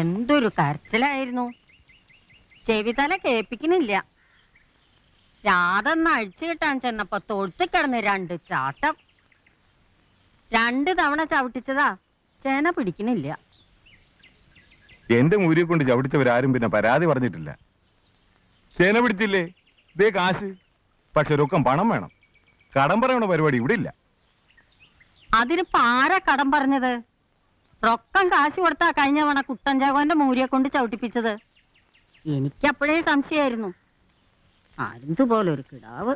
എന്തൊരു കരച്ചിലായിരുന്നു. ചെവിതല കേൾപ്പിക്കുന്നില്ല. രാതൊന്ന് അഴിച്ചു കിട്ടാൻ ചെന്നപ്പോ തൊഴുത്ത് കിടന്ന് 2 ചാട്ടം. 2 തവണ ചവിട്ടിച്ചതാ, ചേന പിടിക്കുന്നില്ല. എന്റെ മൂരിയെ കൊണ്ട് ചവിട്ടിച്ചവരാരും പിന്നെ പരാതി പറഞ്ഞിട്ടില്ല. ചേന പിടിച്ചില്ലേ, ഇതേ കാശ്. പക്ഷെ രൊക്കം പണം വേണം. കടം പറയണ പരിപാടി ഇവിടെ ഇല്ല. അതിനിപ്പോ ആരാ കടം പറഞ്ഞത്? റൊക്കം കാശ് കൊടുത്താ കഴിഞ്ഞ തവണ കുട്ടൻ ചാകോന്റെ മൂരിയെ കൊണ്ട് ചവിട്ടിപ്പിച്ചത്. എനിക്കപ്പോഴേ സംശയമായിരുന്നു. അതുപോലൊരു കിടാവ്.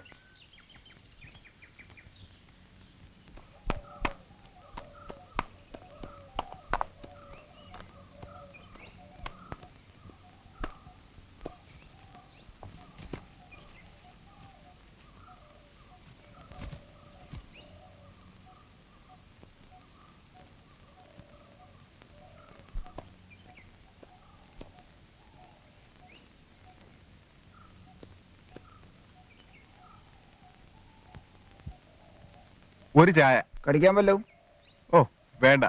ഒരു ചായ കടിക്കാൻ വല്ലോ? ഓ വേണ്ട.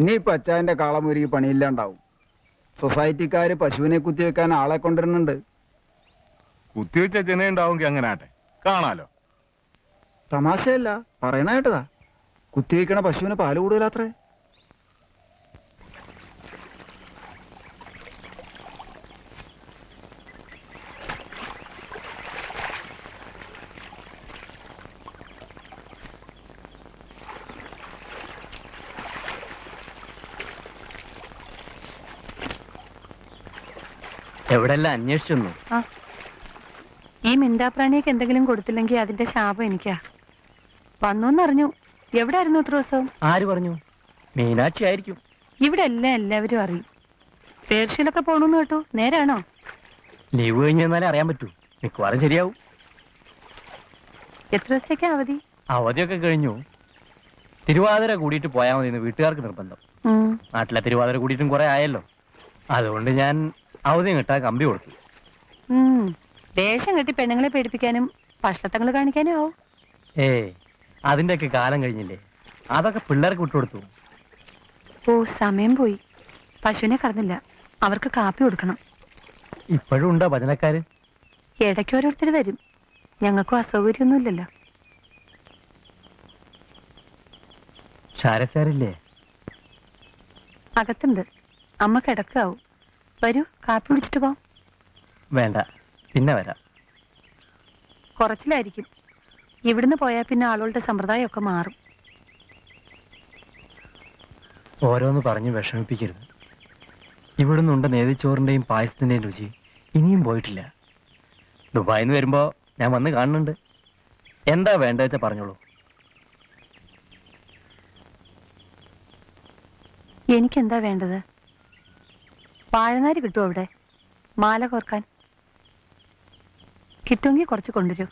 ഇനിയിപ്പൊ അച്ചായന്റെ കാളമൂരിക്ക് പണിയില്ലാണ്ടാവും. സൊസൈറ്റിക്കാര് പശുവിനെ കുത്തിവെക്കാൻ ആളെ കൊണ്ടുവരുന്നുണ്ട്. കുത്തിവെച്ച ചെന ഉണ്ടാവുമെങ്കിൽ അങ്ങനെ ആട്ടെ, കാണാലോ. തമാശയല്ല, പറയണ കേട്ടതാ. കുത്തിവെക്കണ പശുവിന് പാല് കൂടുതലാത്രേ. എവിടെല്ലാം അന്വേഷിച്ചൊന്നു? ഈ മിണ്ടാപ്രാണിയൊക്കെ എന്തെങ്കിലും കൊടുത്തില്ലെങ്കിൽ അതിന്റെ ശാപം എനിക്കാ. വന്നോന്നറിഞ്ഞു. എവിടെ ആയിരുന്നു ഇത്ര ദിവസം? ആര് പറഞ്ഞു? മീനാക്ഷി ആയിരിക്കും. ഇവിടെ എല്ലാം എല്ലാവരും അറിയും. പേർഷ്യയിലൊക്കെ പോണെന്ന് കേട്ടു, നേരാണോ? ലീവ് കഴിഞ്ഞാലേ അറിയാൻ പറ്റൂ. മിക്കവാറും ശരിയാവും. എത്ര ദിവസത്തേക്കാ അവധി? അവധിയൊക്കെ കഴിഞ്ഞു. തിരുവാതിര കൂടിയിട്ട് പോയാൽ മതി എന്ന് വീട്ടുകാർക്ക് നിർബന്ധം. നാട്ടിലെ തിരുവാതിര കൂടിയിട്ടും കുറെ ആയല്ലോ. അതുകൊണ്ട് ഞാൻ അവധി കിട്ടാൻ കമ്പി കൊടുത്തു. ദേഷ്യം കെട്ടി പെണ്ണുങ്ങളെ പേടിപ്പിക്കാനും പഷ്ടത്തങ്ങൾ കാണിക്കാനും ആവും. അതിന്റെയൊക്കെ കാലം കഴിഞ്ഞില്ലേ. അതൊക്കെ പിള്ളേർക്ക് വിട്ടുകൊടുത്തു. ഓ, സമയം പോയി. പശുവിനെ കറന്നില്ല. അവർക്ക് കാപ്പി കൊടുക്കണം. ഇപ്പോഴും ഉണ്ടോ ഭജനക്കാര്? ഇടയ്ക്ക് ഓരോരുത്തർ വരും. ഞങ്ങൾക്കും അസൗകര്യമൊന്നുമില്ലല്ലോ. ശാരസാരില്ലേ? അകത്തുണ്ട്. അമ്മ കിടക്കാവും. വരൂ, കാപ്പി കുടിച്ചിട്ട് പോവാം. വേണ്ട, പിന്നെ വരാം. കുറച്ചിലായിരിക്കും. ഇവിടുന്ന് പോയാൽ പിന്നെ ആളുകളുടെ സമ്പ്രദായമൊക്കെ മാറും. ഓരോന്ന് പറഞ്ഞു വിഷമിപ്പിക്കരുത്. ഇവിടുന്നുണ്ട് നേതിച്ചോറിന്റെയും പായസത്തിന്റെയും രുചി ഇനിയും പോയിട്ടില്ല. ദുബായിന്ന് വരുമ്പോ ഞാൻ വന്ന് കാണുന്നുണ്ട്. എന്താ വേണ്ടതെന്ന് പറഞ്ഞോളൂ. എനിക്കെന്താ വേണ്ടത്? വാഴനാര് കിട്ടുമോ അവിടെ? മാല കോർക്കാൻ കിട്ടുമെങ്കിൽ കുറച്ച് കൊണ്ടുവരൂ.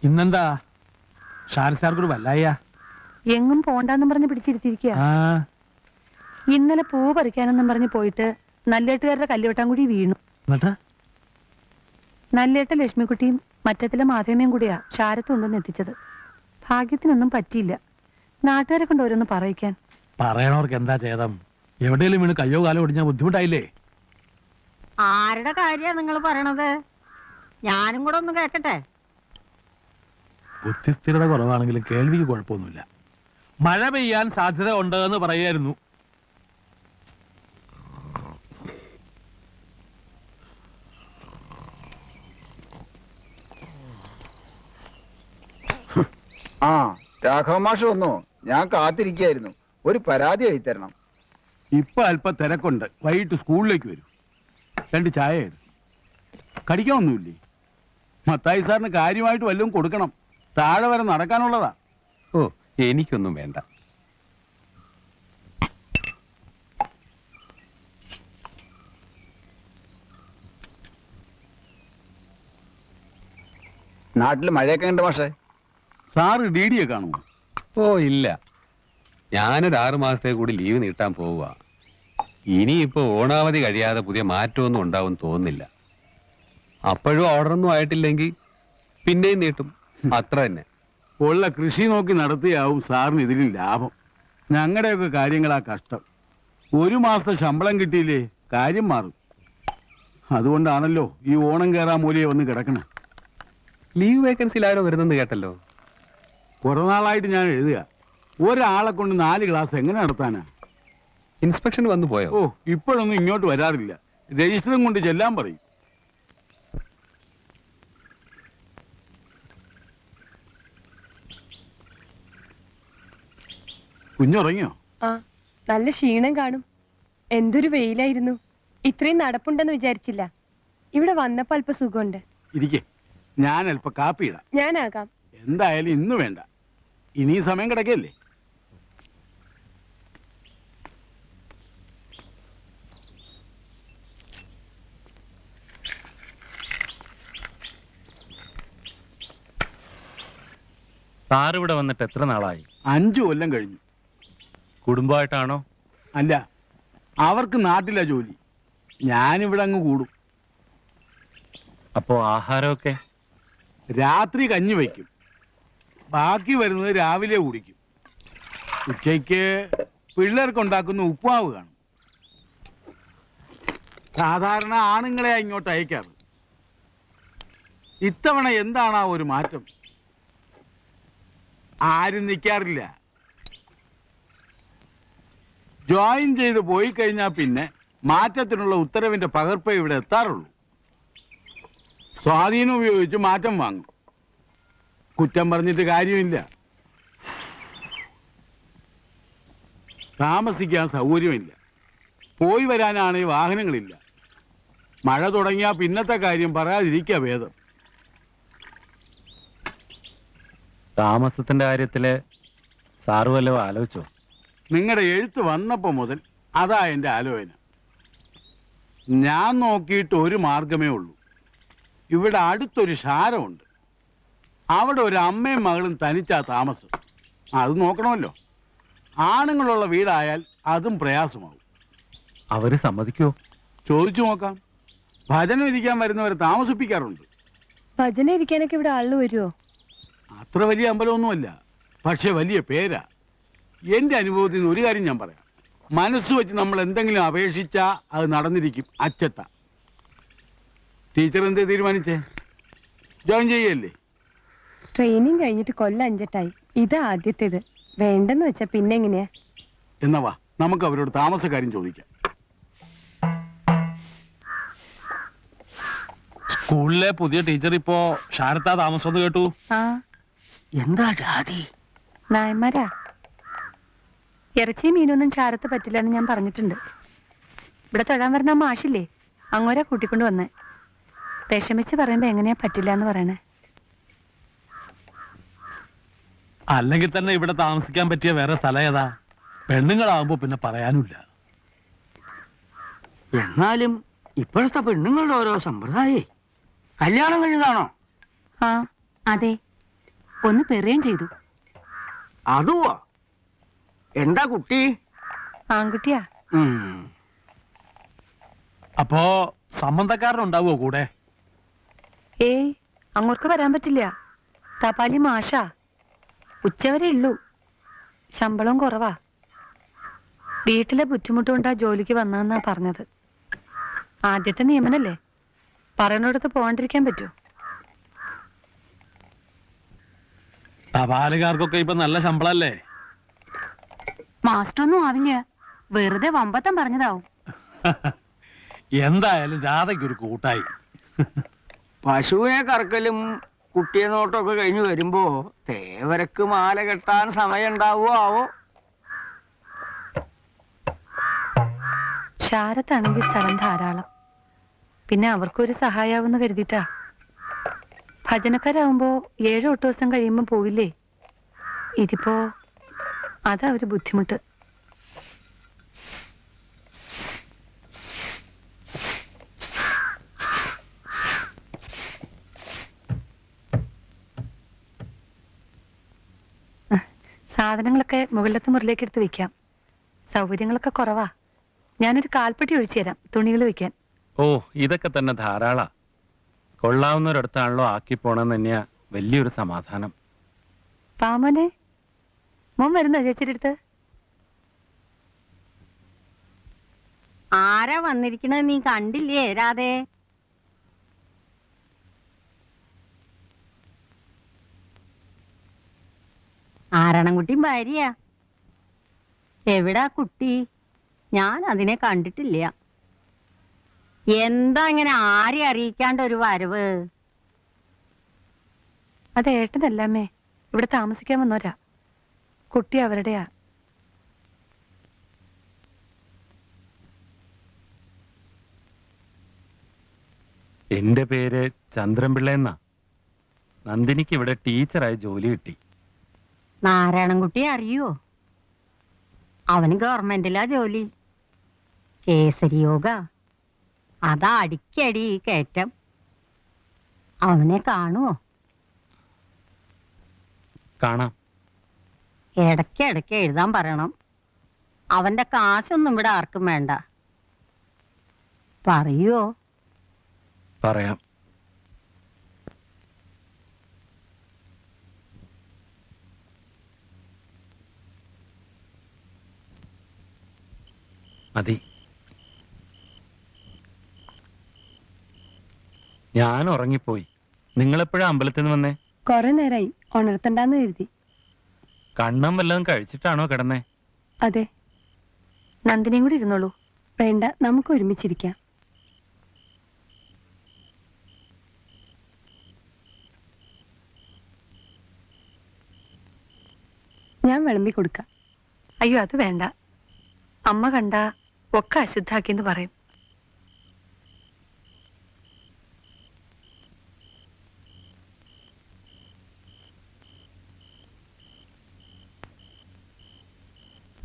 ഇന്നെന്താ ഷാർക്കൊരു വല്ലായ? എങ്ങും പോണ്ടെന്നും പറഞ്ഞ് പിടിച്ചിരുത്തിയിരിക്കുക. ഇന്നലെ പൂ പറിക്കാനെന്നും പറഞ്ഞ് പോയിട്ട് നല്ലേട്ടുകാരുടെ കല്ലുവെട്ടാൻകുടി വീണു. എന്നിട്ട് നല്ലേട്ട ലക്ഷ്മിക്കുട്ടിയും മറ്റത്തിലെ മാധവമ്മയും കൂടിയാ ഷാരത്ത് കൊണ്ടുവന്ന് എത്തിച്ചത്. ഭാഗ്യത്തിനൊന്നും പറ്റിയില്ല. നാട്ടുകാരെ കൊണ്ട് ഓരോന്ന് പറയിക്കാൻ. പറയണവർക്ക് എന്താ ചെയ്തം? എവിടെയെങ്കിലും വീണ് കയ്യോ കാലോ ഒടിഞ്ഞാൽ ബുദ്ധിമുട്ടായില്ലേ? ആരുടെ കാര്യാ നിങ്ങൾ പറയണത്? ഞാനും കൂടെ ഒന്ന് കേക്കട്ടെ. ബുദ്ധിസ്ഥിരത കുറവാണെങ്കിലും കേൾവിക്ക് കുഴപ്പമൊന്നുമില്ല. മഴ പെയ്യാൻ സാധ്യത ഉണ്ട് എന്ന് പറയായിരുന്നു. ആ രാഘവ മാഷ് വന്നോ? ഞാൻ കാത്തിരിക്കായിരുന്നു. ഒരു പരാതി എഴുതി തരണം. ഇപ്പൊ അല്പം തിരക്കുണ്ട്. വൈകിട്ട് സ്കൂളിലേക്ക് വരും. 2 ചായ എഴുതി. കടിക്കാനൊന്നുമില്ലേ? മത്തായി സാറിന് കാര്യമായിട്ട് വല്ലതും കൊടുക്കണം. താഴെ വരെ നടക്കാനുള്ളതാ. ഓ, എനിക്കൊന്നും വേണ്ട. നാട്ടിൽ മഴയൊക്കെ ഉണ്ട് മാഷേ. സാറ് DD യെ കാണുമോ? ഓ ഇല്ല, ഞാനൊരു 6 മാസത്തെ കൂടി ലീവ് നീട്ടാൻ പോവുക. ഇനിയിപ്പോ ഓണാവധി കഴിയാതെ പുതിയ മാറ്റമൊന്നും ഉണ്ടാവും തോന്നുന്നില്ല. അപ്പോഴും ഓർഡറൊന്നും ആയിട്ടില്ലെങ്കിൽ പിന്നെയും നീട്ടും, അത്ര തന്നെ. ഉള്ള കൃഷി നോക്കി നടത്തിയാവും സാറിന് ഇതിലും ലാഭം. ഞങ്ങളുടെയൊക്കെ കാര്യങ്ങളാ കഷ്ടം. 1 മാസത്തെ ശമ്പളം കിട്ടിയില്ലേ കാര്യം മാറും. അതുകൊണ്ടാണല്ലോ ഈ ഓണം കയറാൻ മൂലയെ വന്ന് കിടക്കണേ. ലീവ് വേക്കൻസിയിൽ ആരോ വരുന്നെന്ന് കേട്ടല്ലോ. കുറെ നാളായിട്ട് ഞാൻ എഴുതുക. ഒരാളെ കൊണ്ട് 4 ക്ലാസ് എങ്ങനെ നടത്താനാ? ഇൻസ്പെക്ഷൻ വന്നു പോയോ? ഓ, ഇപ്പോഴൊന്നും ഇങ്ങോട്ട് വരാറില്ല. രജിസ്റ്ററും കൊണ്ട് ചെല്ലാൻ പറയും. കുഞ്ഞുറങ്ങിയോ? ആ, നല്ല ക്ഷീണം കാണും. എന്തൊരു വെയിലായിരുന്നു. ഇത്രയും നടപ്പുണ്ടെന്ന് വിചാരിച്ചില്ല. ഇവിടെ വന്നപ്പോ അല്പ സുഖമുണ്ട്. ഇരിക്കെ, ഞാൻ അല്പം കാപ്പി ഇടാം. ഞാനാകാം. എന്തായാലും ഇന്ന് വേണ്ട, ഇനി സമയം കിടക്കല്ലേ. സാറിവിടെ വന്നിട്ട് എത്ര നാളായി? 5 കൊല്ലം കഴിഞ്ഞു. കുടുംബമായിട്ടാണോ? അല്ല, അവർക്ക് നാട്ടിലാ ജോലി. ഞാനിവിടെ അങ്ങ് കൂടും. അപ്പോ ആഹാരമൊക്കെ? രാത്രി കഞ്ഞി വയ്ക്കും, ബാക്കി വരുന്നത് രാവിലെ കുടിക്കും. ഉച്ചയ്ക്ക് പിള്ളേർക്കുണ്ടാക്കുന്ന ഉപ്പുമാവ് കാണും. സാധാരണ ആണുങ്ങളെ ഇങ്ങോട്ട് അയക്കാറ്. ഇത്തവണ എന്താണ് ആ ഒരു മാറ്റം? ആരും നിൽക്കാറില്ല. ജോയിൻ ചെയ്ത് പോയി കഴിഞ്ഞാൽ പിന്നെ മാറ്റത്തിനുള്ള ഉത്തരവിന്റെ പകർപ്പേ ഇവിടെ എത്താറുള്ളൂ. സ്വാധീനം ഉപയോഗിച്ച് മാറ്റം വാങ്ങും. കുറ്റം പറഞ്ഞിട്ട് കാര്യമില്ല. താമസിക്കാൻ സൗകര്യമില്ല. പോയി വരാനാണെങ്കിൽ വാഹനങ്ങളില്ല. മഴ തുടങ്ങിയാൽ പിന്നത്തെ കാര്യം പറയാതിരിക്കുക ഭേദം. താമസത്തിന്റെ കാര്യത്തില് സാറ് വല്ലതും ആലോചിച്ചോ? നിങ്ങളുടെ എഴുത്ത് വന്നപ്പോ മുതൽ അതാ എൻ്റെ ആലോചന. ഞാൻ നോക്കിയിട്ട് ഒരു മാർഗമേ ഉള്ളൂ. ഇവിടെ അടുത്തൊരു ക്ഷാരമുണ്ട്. അവിടെ ഒരു അമ്മയും മകളും തനിച്ചാ താമസം. അത് നോക്കണമല്ലോ. ആണുങ്ങളുള്ള വീടായാൽ അതും പ്രയാസമാവും. അവര് സമ്മതിക്കോ? ചോദിച്ചു നോക്കാം. ഭജനം ഇരിക്കാൻ വരുന്നവരെ താമസിപ്പിക്കാറുണ്ട്. ഭജന ഇരിക്കാനൊക്കെ ഇവിടെ ആള് വരുമോ? അത്ര വലിയ അമ്പലമൊന്നുമല്ല, പക്ഷെ വലിയ പേരാ. എൻ്റെ അനുഭവത്തിൽ നിന്ന് ഒരു കാര്യം ഞാൻ പറയാം. മനസ്സ് വെച്ച് നമ്മൾ എന്തെങ്കിലും അപേക്ഷിച്ചാ അത് നടന്നിരിക്കും. അച്ചട്ട. ടീച്ചർ എന്തേ തീരുമാനിച്ചേ? ജോയിൻ ചെയ്യല്ലേ? ട്രെയിനിങ് കഴിഞ്ഞിട്ട് കൊല്ലം 5 ഇത് ആദ്യത്തേത്. വേണ്ടെന്ന് വെച്ചാ പിന്നെ എങ്ങനെയാ? എന്നാ വാ, നമുക്ക് അവരോട് താമസക്കാര്യം ചോദിക്കാം. സ്കൂളിലെ പുതിയ ടീച്ചർ ഇപ്പോ ഷാരത്താ താമസം എന്ന് കേട്ടു. ആ, എന്താ ജാതി? നായന്മാരാ. ഇറച്ചി മീനൊന്നും ഷാരത്ത് പറ്റില്ലെന്ന് ഞാൻ പറഞ്ഞിട്ടുണ്ട്. ഇവിടെ തൊഴാൻ വരുന്ന മാഷില്ലേ, അങ്ങോരാ കൂട്ടിക്കൊണ്ട് വന്നേ. വിഷമിച്ച് പറയുമ്പോ എങ്ങനെയാ പറ്റില്ല എന്ന് പറയണേ. അല്ലെങ്കിൽ തന്നെ ഇവിടെ താമസിക്കാൻ പറ്റിയ വേറെ സ്ഥലം ഏതാ? പെണ്ണുങ്ങളാവുമ്പോ പിന്നെ പറയാനുമില്ല. എന്നാലും ഇപ്പോഴത്തെ പെണ്ണുങ്ങളുടെ ഓരോ സമ്പ്രദായേ കല്യാണം കഴിഞ്ഞതാണോ? ആ, അതെ. ഒന്ന് പെറുകയും ചെയ്തു. അതുവാ എന്താ കുട്ടി? ആൺകുട്ടിയാ. അപ്പോ സംബന്ധക്കാരനുണ്ടാവോ കൂടെ? ഏയ്, അങ്ങോട്ട് വരാൻ പറ്റില്ല. തപാലി മാഷാ. ഉച്ചവരെ ഉള്ളൂ. ശമ്പളം കുറവാ. വീട്ടിലെ ബുദ്ധിമുട്ടുകൊണ്ടാ ജോലിക്ക് വന്നതെന്നാ പറഞ്ഞത്. ആദ്യത്തെ നിയമനല്ലേ, പറയണോടത്ത് പോകാണ്ടിരിക്കാൻ പറ്റൂ? തപാലുകാർക്കൊക്കെ ഇപ്പൊ നല്ല ശമ്പളല്ലേ? മാസ്റ്ററൊന്നും ആവില്ല, വെറുതെ വമ്പത്തം പറഞ്ഞതാവും. എന്തായാലും രാധയ്ക്കൊരു കൂട്ടായി. പശുവിനെ കറക്കലും കുട്ടിയെ നോട്ടമൊക്കെ കഴിഞ്ഞു വരുമ്പോ തേവരക്ക് മാല കെട്ടാൻ സമയം ഉണ്ടാവോ ആവോ? ശാരത്താണെങ്കിൽ സ്ഥലം ധാരാളം. പിന്നെ അവർക്കൊരു സഹായാവെന്ന് കരുതിട്ടാ. ഭജനക്കാരാവുമ്പോ 7-8 ദിവസം കഴിയുമ്പോ പോവില്ലേ? ഇതിപ്പോ അതാ ഒരു ബുദ്ധിമുട്ട്. സാധനങ്ങളൊക്കെ മുകളിലത്തെ മുറിലേക്ക് എടുത്ത് വെക്കാം. സൗകര്യങ്ങളൊക്കെ കുറവാ. ഞാനൊരു കാൽപ്പെട്ടി ഒഴിച്ചു തരാം തുണികൾ വെക്കാൻ. ഓ, ഇതൊക്കെ തന്നെ ധാരാളാ. കൊള്ളാവുന്നൊരിടത്താണല്ലോ ആക്കി പോണെന്ന് തന്നെയാ വലിയൊരു സമാധാനം. പാമോനെ, മോൻ വരുന്നോ ചേച്ചിയുടെ അടുത്ത്? ആരാ വന്നിരിക്കണത് നീ കണ്ടില്ലേ രാധേ? ആരണംകുട്ടി ഭാര്യയാ. എവിടാ കുട്ടി? ഞാൻ അതിനെ കണ്ടിട്ടില്ല. എന്താ ഇങ്ങനെ ആരെ അറിയിക്കാണ്ട് ഒരു വരവ്? അത് ഏട്ടനല്ലമ്മേ, ഇവിടെ താമസിക്കാൻ വന്നോരാ. കുട്ടി അവരുടെയാ. എന്റെ പേര് ചന്ദ്രൻപിള്ള എന്നാ. നന്ദിനിക്ക് ഇവിടെ ടീച്ചറായി ജോലി കിട്ടി. നാരായണൻകുട്ടി അറിയോ? അവന് ഗവൺമെന്റിലാ ജോലി. കേസരി യോഗ. അതാ അടിക്കടി ഈ കയറ്റം. അവനെ കാണുവോ? കാണാം. ഇടയ്ക്കിടയ്ക്ക് എഴുതാൻ പറയണം. അവന്റെ കാശൊന്നും ഇവിടെ ആർക്കും വേണ്ട. പറയോ? പറയാം. മതി. ഞാൻ ഉറങ്ങിപ്പോയി. നിങ്ങളെപ്പോഴാ അമ്പലത്തിൽ നിന്ന് വന്നേ? കൊറേ നേരായി, ഉണർത്തണ്ടെന്ന് കരുതി. കണ്ണം വല്ലതും കഴിച്ചിട്ടാണോ കിടന്നേ? അതെ. നന്ദിനിയും കൂടി ഇരുന്നോളൂ. വേണ്ട, നമുക്ക് ഒരുമിച്ചിരിക്കാം. ഞാൻ വിളമ്പി കൊടുക്കാം. അയ്യോ, അത് വേണ്ട. അമ്മ കണ്ട ഒക്കെ അശുദ്ധാക്കിന്ന് പറയും.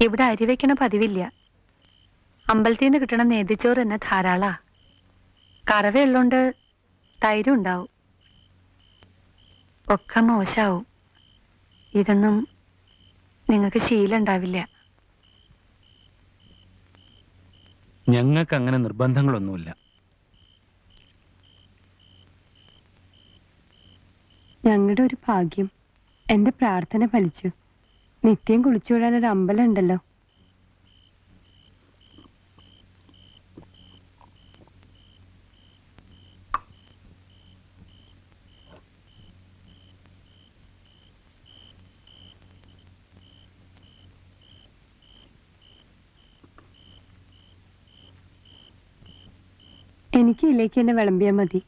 ഇവിടെ അരി വെക്കണ പതിവില്ല. അമ്പലത്തിൽ നിന്ന് കിട്ടണ നേതിച്ചോറ് തന്നെ ധാരാളാ. കറവയുള്ളോണ്ട് തൈരും ഉണ്ടാവും. ഒക്കെ മോശാവും. ഇതൊന്നും നിങ്ങൾക്ക് ശീലം ഉണ്ടാവില്ല. ഞങ്ങൾക്ക് അങ്ങനെ നിർബന്ധങ്ങളൊന്നുമില്ല. ഞങ്ങളുടെ ഒരു ഭാഗ്യം. എന്റെ പ്രാർത്ഥന ഫലിച്ചു. നിത്യം കുളിച്ചുവിടാൻ ഒരു അമ്പലം ഉണ്ടല്ലോ. എനിക്ക് ഇതിലേക്ക് എന്നെ വിളമ്പിയാൽ മതി.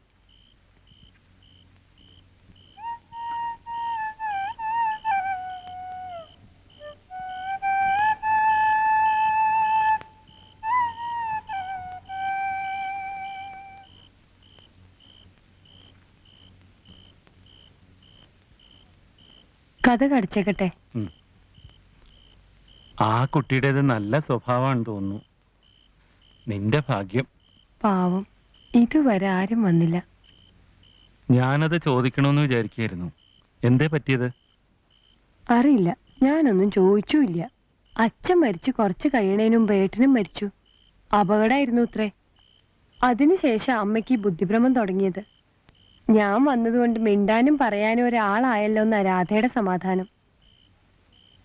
കഥ കടിച്ചേക്കട്ടെ. ആ കുട്ടിയുടേത് നല്ല സ്വഭാവമാണെന്ന് തോന്നുന്നു. നിന്റെ ഭാഗ്യം. പാവം, ഇതുവരെ ആരും വന്നില്ല. ഞാനത് ചോദിക്കണമെന്ന് വിചാരിക്കുകയായിരുന്നു. എന്തേ പറ്റിയത്? അറിയില്ല, ഞാനൊന്നും ചോദിച്ചുമില്ല. അച്ഛൻ മരിച്ചു കുറച്ച് കഴിയണേന് മുമ്പ് ഏട്ടനും മരിച്ചു. അപകടമായിരുന്നു ഇത്രേ. അതിനുശേഷം അമ്മയ്ക്ക് ഈ ബുദ്ധിഭ്രമം തുടങ്ങിയത്. ഞാൻ വന്നതുകൊണ്ട് മിണ്ടാനും പറയാനും ഒരാളായല്ലോ എന്ന രാധയുടെ സമാധാനം.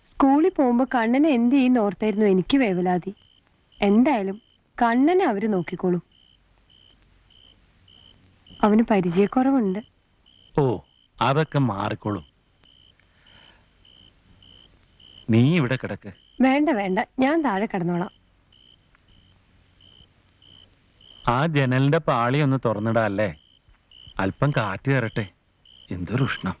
സ്കൂളിൽ പോകുമ്പോ കണ്ണനെ എന്ത് ചെയ്യുന്ന ഓർത്തായിരുന്നു എനിക്ക് വേവലാതി. എന്തായാലും കണ്ണനെ അവര് നോക്കിക്കോളൂ. അവന് പരിചയക്കുറവുണ്ട്. ഓ, അതൊക്കെ മാറിക്കോളും. നീ ഇവിടെ കിടക്ക്. വേണ്ട വേണ്ട, ഞാൻ താഴെ കിടന്നോളാം. ആ ജനലിന്റെ പാളി ഒന്ന് തുറന്നിടാല്ലേ, അല്പം കാറ്റ് കയറട്ടെ. എന്തൊരു ഉഷ്ണം.